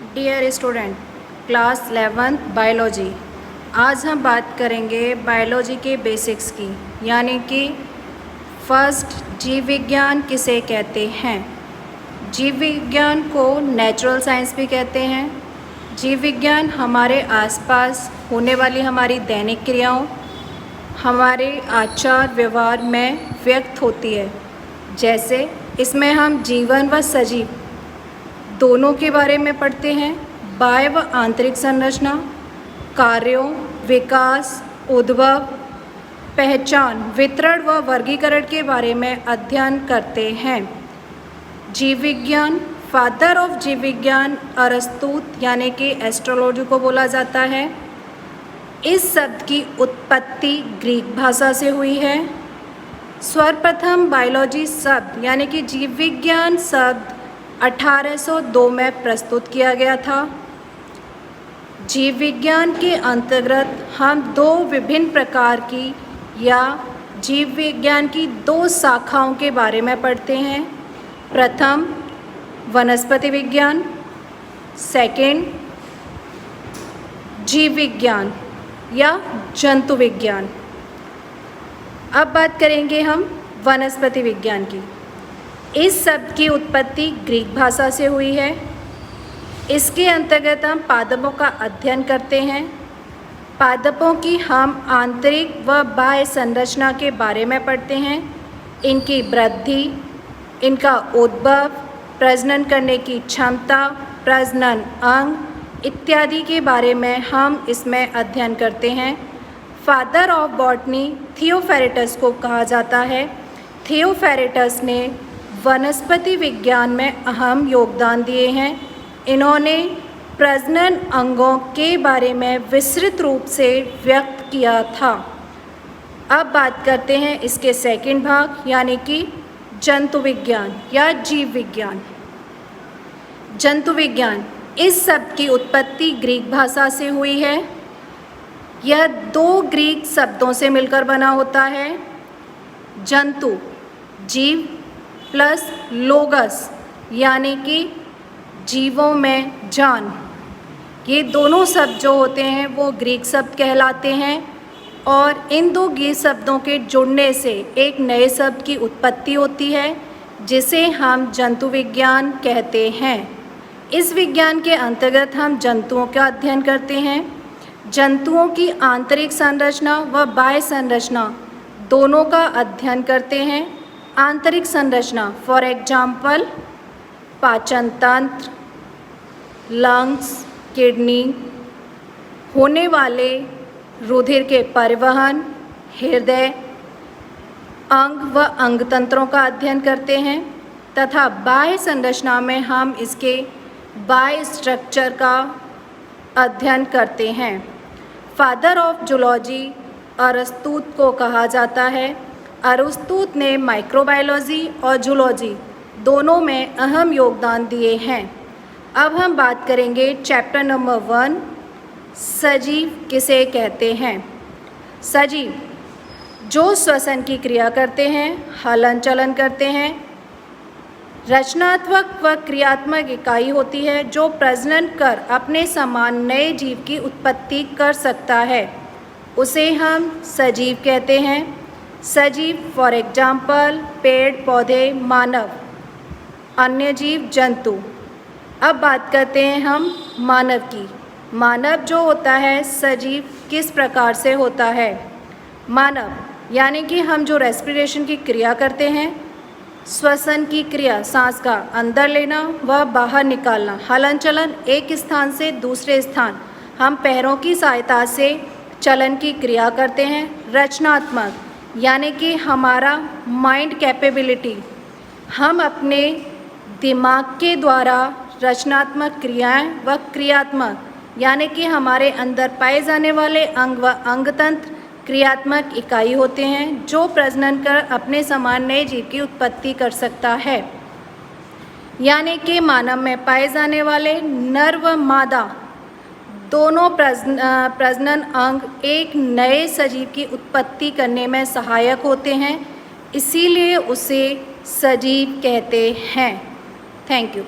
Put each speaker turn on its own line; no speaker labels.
Dear student, class 11th biology. आज हम बात करेंगे बायोलॉजी के बेसिक्स की, यानी कि फर्स्ट जीव विज्ञान किसे कहते हैं। जीव विज्ञान को नेचुरल साइंस भी कहते हैं। जीव विज्ञान हमारे आसपास होने वाली हमारी दैनिक क्रियाओं, हमारे आचार व्यवहार में व्यक्त होती है। जैसे इसमें हम जीवन व सजीव दोनों के बारे में पढ़ते हैं। बाह्य व आंतरिक संरचना, कार्यों, विकास, उद्भव, पहचान, वितरण व वर्गीकरण के बारे में अध्ययन करते हैं। जीव विज्ञान, फादर ऑफ जीव विज्ञान अरस्तुत यानी कि एस्ट्रोलॉजी को बोला जाता है। इस शब्द की उत्पत्ति ग्रीक भाषा से हुई है। सर्वप्रथम बायोलॉजी शब्द यानी कि जीव विज्ञान शब्द 1802 में प्रस्तुत किया गया था। जीव विज्ञान के अंतर्गत हम दो विभिन्न प्रकार की या जीव विज्ञान की दो शाखाओं के बारे में पढ़ते हैं। प्रथम वनस्पति विज्ञान, सेकंड जीव विज्ञान या जंतु विज्ञान। अब बात करेंगे हम वनस्पति विज्ञान की। इस शब्द की उत्पत्ति ग्रीक भाषा से हुई है। इसके अंतर्गत हम पादपों का अध्ययन करते हैं। पादपों की हम आंतरिक व बाह्य संरचना के बारे में पढ़ते हैं। इनकी वृद्धि, इनका उद्भव, प्रजनन करने की क्षमता, प्रजनन अंग इत्यादि के बारे में हम इसमें अध्ययन करते हैं। फादर ऑफ बॉटनी थियोफैरेटस को कहा जाता है। थियोफैरेटस ने वनस्पति विज्ञान में अहम योगदान दिए हैं। इन्होंने प्रजनन अंगों के बारे में विस्तृत रूप से व्यक्त किया था। अब बात करते हैं इसके सेकंड भाग यानी कि जंतु विज्ञान या जीव विज्ञान। जंतु विज्ञान, इस शब्द की उत्पत्ति ग्रीक भाषा से हुई है। यह दो ग्रीक शब्दों से मिलकर बना होता है। जंतु जीव प्लस लोगस यानी कि जीवों में जान, ये दोनों शब्द जो होते हैं वो ग्रीक शब्द कहलाते हैं। और इन दो ग्रीक शब्दों के जुड़ने से एक नए शब्द की उत्पत्ति होती है जिसे हम जंतु विज्ञान कहते हैं। इस विज्ञान के अंतर्गत हम जंतुओं का अध्ययन करते हैं। जंतुओं की आंतरिक संरचना व बाह्य संरचना दोनों का अध्ययन करते हैं। आंतरिक संरचना फॉर एग्जाम्पल पाचन तंत्र, लंग्स, किडनी, होने वाले रुधिर के परिवहन, हृदय, अंग व अंग तंत्रों का अध्ययन करते हैं। तथा बाह्य संरचना में हम इसके बाह्य स्ट्रक्चर का अध्ययन करते हैं। फादर ऑफ जूलॉजी अरस्तुत को कहा जाता है। अरस्तुत ने माइक्रोबायोलॉजी और जूलॉजी दोनों में अहम योगदान दिए हैं। अब हम बात करेंगे चैप्टर नंबर 1, सजीव किसे कहते हैं। सजीव जो श्वसन की क्रिया करते हैं, हलन चलन करते हैं, रचनात्मक व क्रियात्मक इकाई होती है जो प्रजनन कर अपने समान नए जीव की उत्पत्ति कर सकता है, उसे हम सजीव कहते हैं। सजीव फॉर एग्जाम्पल पेड़ पौधे, मानव, अन्य जीव, जंतु। अब बात करते हैं हम मानव की। मानव जो होता है सजीव किस प्रकार से होता है। मानव यानी कि हम जो रेस्पिरेशन की क्रिया करते हैं, श्वसन की क्रिया, सांस का अंदर लेना व बाहर निकालना, हलन चलन एक स्थान से दूसरे स्थान हम पैरों की सहायता से चलन की क्रिया करते हैं। रचनात्मक यानी कि हमारा माइंड कैपेबिलिटी, हम अपने दिमाग के द्वारा रचनात्मक क्रियाएं व क्रियात्मक यानी कि हमारे अंदर पाए जाने वाले अंग व अंगतंत्र क्रियात्मक इकाई होते हैं जो प्रजनन कर अपने समान नए जीव की उत्पत्ति कर सकता है। यानी कि मानव में पाए जाने वाले नर व मादा दोनों प्रजनन अंग एक नए सजीव की उत्पत्ति करने में सहायक होते हैं, इसीलिए उसे सजीव कहते हैं। Thank you.